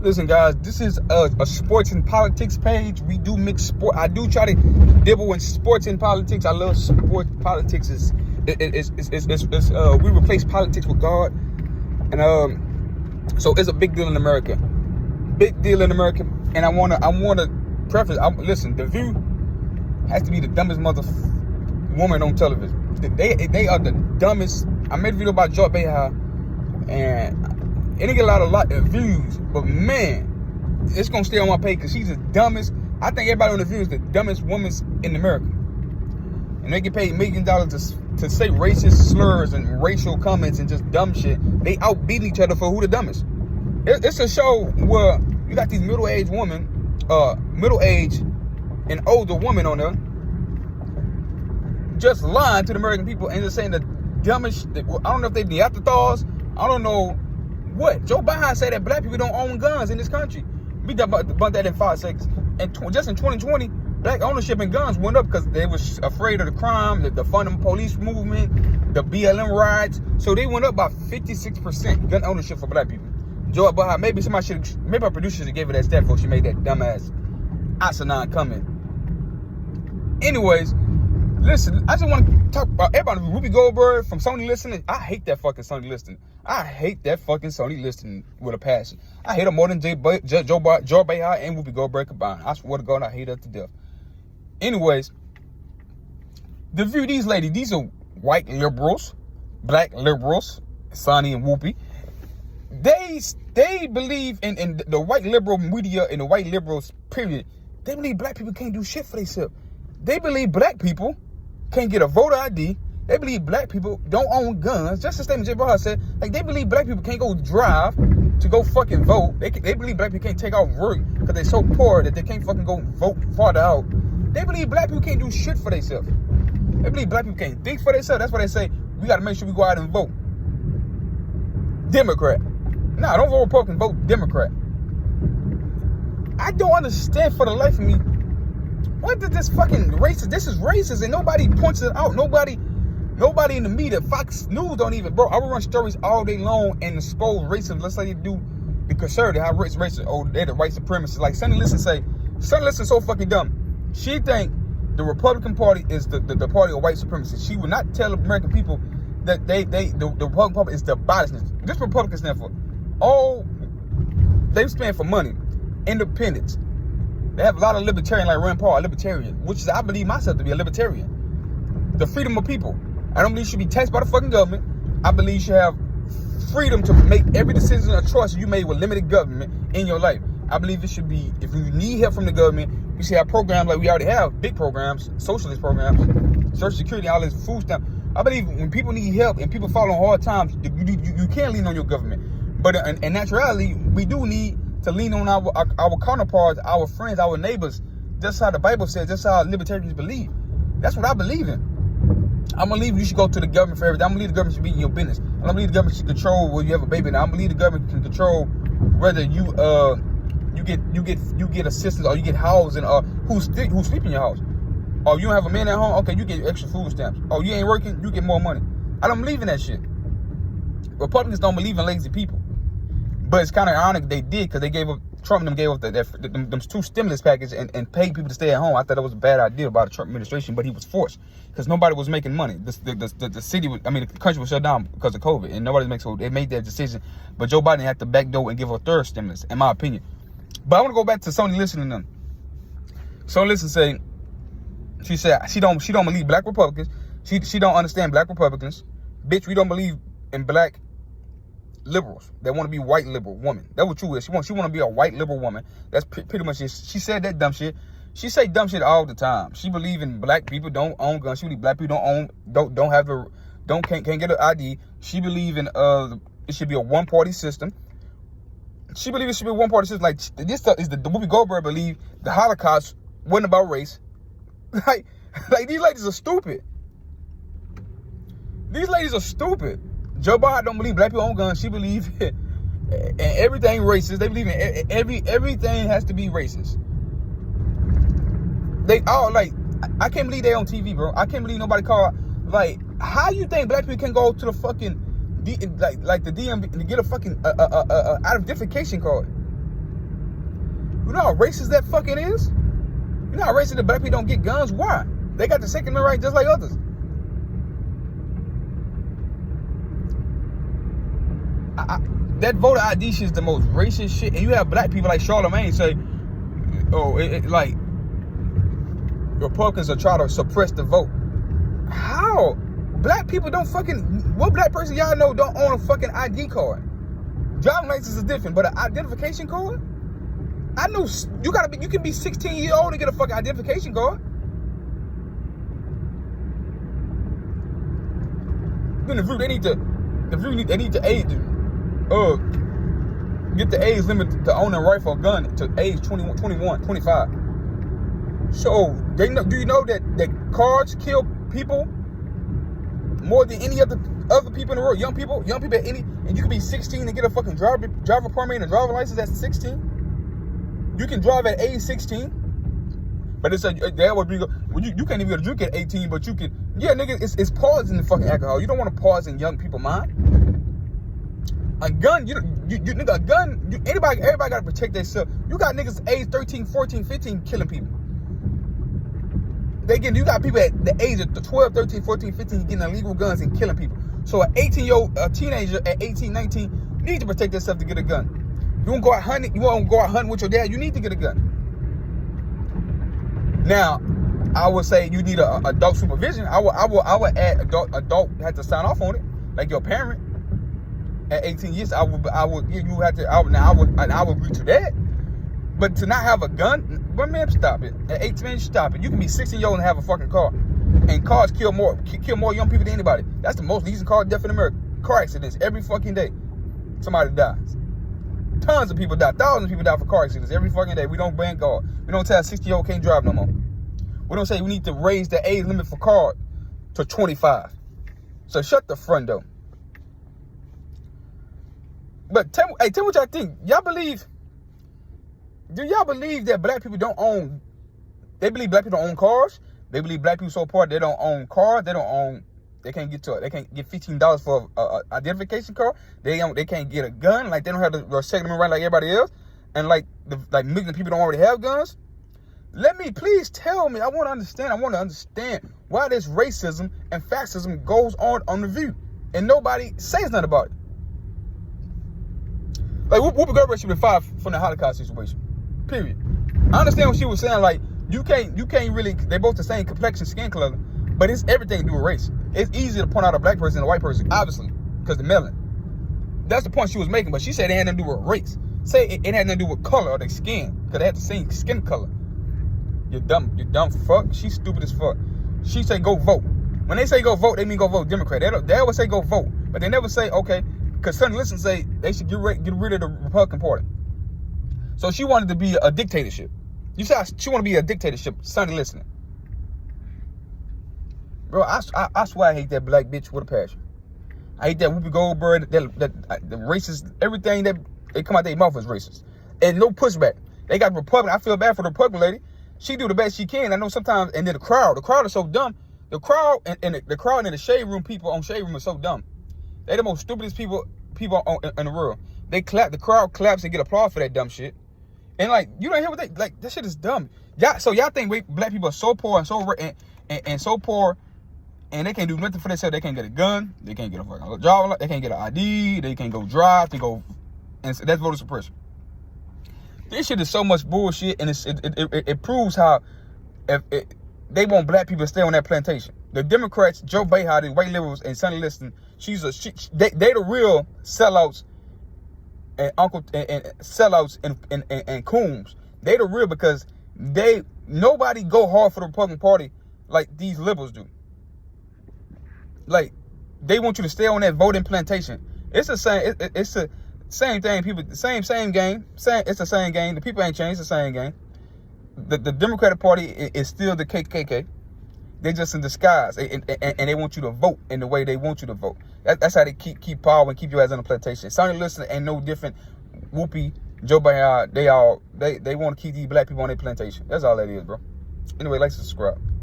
Listen, guys, this is a sports and politics page. We do mix sport. I do try to dibble in sports and politics. I love sport. Politics we replace politics with God, and so it's a big deal in America. Big deal in America, and I wanna preface. Listen, The View has to be the dumbest woman on television. They are the dumbest. I made a video about Joy Behar, and it didn't get a lot of views, but man, it's gonna stay on my page because she's the dumbest. I think everybody on The View is the dumbest woman in America, and they get paid $millions to say racist slurs and racial comments and just dumb shit. They outbeat each other for who the dumbest. It's a show where you got these middle-aged and older women on there just lying to the American people and just saying the dumbest. I don't know if they be afterthoughts. I don't know what. Joe Biden said that black people don't own guns in this country. We debunked that in 5 seconds. And just in 2020, black ownership in guns went up because they was afraid of the crime, the funding police movement, the BLM riots. So they went up by 56% gun ownership for black people. Joe Biden, maybe our producer should have gave her that stat before she made that dumbass asinine comment. Anyways, listen, I just want to talk about everybody. Ruby Goldberg from Sony Listening. I hate that fucking Sony Listening. I hate that fucking Sony Listening with a passion. I hate her more than Joy Behar and Ruby Goldberg combined. I swear to God, I hate her to death. Anyways, The View, these ladies, these are white liberals, black liberals, Sonny and Whoopi. They believe in the white liberal media and the white liberals, period. They believe black people can't do shit for themselves. They believe black people can't get a voter ID. They believe black people don't own guns. Just the statement Jay Bahar said. Like, they believe black people can't go drive to go fucking vote. They believe black people can't take off work because they're so poor that they can't fucking go vote farther out. They believe black people can't do shit for themselves. They believe black people can't think for themselves. That's why they say we got to make sure we go out and vote Democrat. Nah, don't vote Republican, vote Democrat. I don't understand for the life of me. What did this fucking racist? This is racist, and nobody points it out. Nobody in the media, Fox News don't even, bro. I will run stories all day long and expose racism. Let's say they do the conservative, how racist. Oh, they're the white supremacists. Like Sonny Liston so fucking dumb. She think the Republican Party is the party of white supremacists. She would not tell American people that the Republican Party is the abolitionists. This Republican stand for they stand for money, independence. They have a lot of libertarian, like Rand Paul, a libertarian, which is, I believe myself to be a libertarian. The freedom of people. I don't believe you should be taxed by the fucking government. I believe you should have freedom to make every decision or choice you made with limited government in your life. I believe it should be, if you need help from the government, you should have programs like we already have, big programs, socialist programs, Social Security, all this food stamp. I believe when people need help and people fall on hard times, you can't lean on your government. But in naturality, we do need to lean on our counterparts, our friends, our neighbors. That's how the Bible says. That's how libertarians believe. That's what I believe in. I don't believe you should go to the government for everything. I don't believe the government should be in your business. I don't believe the government should control whether you have a baby. Now, I don't believe the government can control whether you get assistance or you get housing or who's sleeping in your house. Or you don't have a man at home, okay, you get extra food stamps. Oh, you ain't working, you get more money. I don't believe in that shit. Republicans don't believe in lazy people. But it's kind of ironic they did, because Trump and them gave up them 2 stimulus packages and paid people to stay at home. I thought that was a bad idea by the Trump administration, but he was forced because nobody was making money. The country was shut down because of COVID, and nobody makes. So they made that decision. But Joe Biden had to backdoor and give a 3rd stimulus, in my opinion. But I want to go back to Sony Listening to them. Sony Listening she said she don't believe black Republicans. She don't understand black Republicans. Bitch, we don't believe in black liberals that want to be white liberal woman. That's what you is. She want to be a white liberal woman. That's pretty much it. She said that dumb shit. She say dumb shit all the time. She believe in black people don't own guns. She believe black people can't get an ID. She believe in it should be a one-party system. She believe it should be a one-party system. Like, this stuff is the Whoopi Goldberg believe the Holocaust wasn't about race. like these ladies are stupid. These ladies are stupid. Joe Biden don't believe black people own guns. She believes in everything racist. They believe in everything has to be racist. They all like, I can't believe they on TV, bro. I can't believe nobody called. Like, how you think black people can go to the fucking the DMV to get a fucking identification card? You know how racist that fucking is? You know how racist the black people don't get guns? Why? They got the Second Amendment right just like others. That voter ID shit is the most racist shit. And you have black people like Charlamagne say, oh, like, Republicans are trying to suppress the vote. How? Black people don't fucking, what black person y'all know don't own a fucking ID card? Driving license is different, but an identification card? I know you can be 16 years old and get a fucking identification card. Then they need to get the age limit to own a rifle or gun to age 21, 25. So do you know that cars kill people more than any other people in the world? Young people at any, and you can be 16 and get a fucking driver permit and a driver license at 16. You can drive at age 16, but it's that would be you can't even get a drink at 18, but you can. Yeah, nigga, it's poison the fucking alcohol. You don't want to poison young people's mind. A gun, nigga, a gun. Everybody gotta protect themselves. You got niggas age 13, 14, 15 killing people. You got people at the age of 12, 13, 14, 15 getting illegal guns and killing people. So an 18-year-old teenager at 18, 19 need to protect themselves to get a gun. You want to go out hunting? You want to go out hunting with your dad? You need to get a gun. Now, I would say you need a adult supervision. I would add adult have to sign off on it, like your parent. At 18 years, I would agree to that. But to not have a gun, but man, stop it. At 18, stop it. You can be 16-year-old and have a fucking car, and cars kill more young people than anybody. That's the most recent car death in America. Car accidents every fucking day. Somebody dies. Tons of people die. Thousands of people die for car accidents every fucking day. We don't ban cars. We don't tell a 60-year-old can't drive no more. We don't say we need to raise the age limit for cars to 25. So shut the front door. But tell me what y'all think. Do y'all believe that black people don't own? They believe black people don't own cars. They believe black people so poor they don't own cars. They can't get $15 for a identification card. They can't get a gun. Like they don't have the Second Amendment right like everybody else. And like millions of people don't already have guns. Please tell me. I want to understand why this racism and fascism goes on the View, and nobody says nothing about it. Like Whoopi Goldberg should be fired from the Holocaust situation. Period. I understand what she was saying. Like you can't really. They both the same complexion, skin color, but it's everything to do with race. It's easy to point out a black person and a white person, obviously, because the melanin. That's the point she was making. But she said it had nothing to do with race. Say it had nothing to do with color or their skin, because they had the same skin color. You're dumb fuck. She's stupid as fuck. She say go vote. When they say go vote, they mean go vote Democrat. They always say go vote, but they never say okay. Because Sonny Liston say they should get rid of the Republican Party. So she wanted to be a dictatorship. You said she wanted to be a dictatorship. Sonny Liston. Bro, I swear I hate that black bitch with a passion. I hate that Whoopi Goldberg, the racist, everything that they come out their mouth is racist. And no pushback. They got Republican. I feel bad for the Republican lady. She do the best she can. I know sometimes, and then the crowd is so dumb. The crowd and the crowd in the shade room, people on shade room are so dumb. They the most stupidest people in the world. They clap, the crowd claps and get applause for that dumb shit. And like, you don't hear what they like. That shit is dumb. Y'all think black people are so poor and so and so poor, and they can't do nothing for themselves. They can't get a gun. They can't get a fucking job. They can't get an ID. They can't go drive. And so that's voter suppression. This shit is so much bullshit, and it proves how they want black people to stay on that plantation. The Democrats, Joe Behar, the white liberals, and Sonny Liston, they the real sellouts and sellouts and coons. They the real because nobody go hard for the Republican Party like these liberals do. Like they want you to stay on that voting plantation. It's the same. It's the same thing. People, same game. It's the same game. The people ain't changed. It's the same game. The Democratic Party is still the KKK. They're just in disguise, and they want you to vote in the way they want you to vote. That's how they keep power and keep your ass on the plantation. Sonny Liston ain't no different. Whoopi, Joe Biden, they want to keep these black people on their plantation. That's all that is, bro. Anyway, like, subscribe.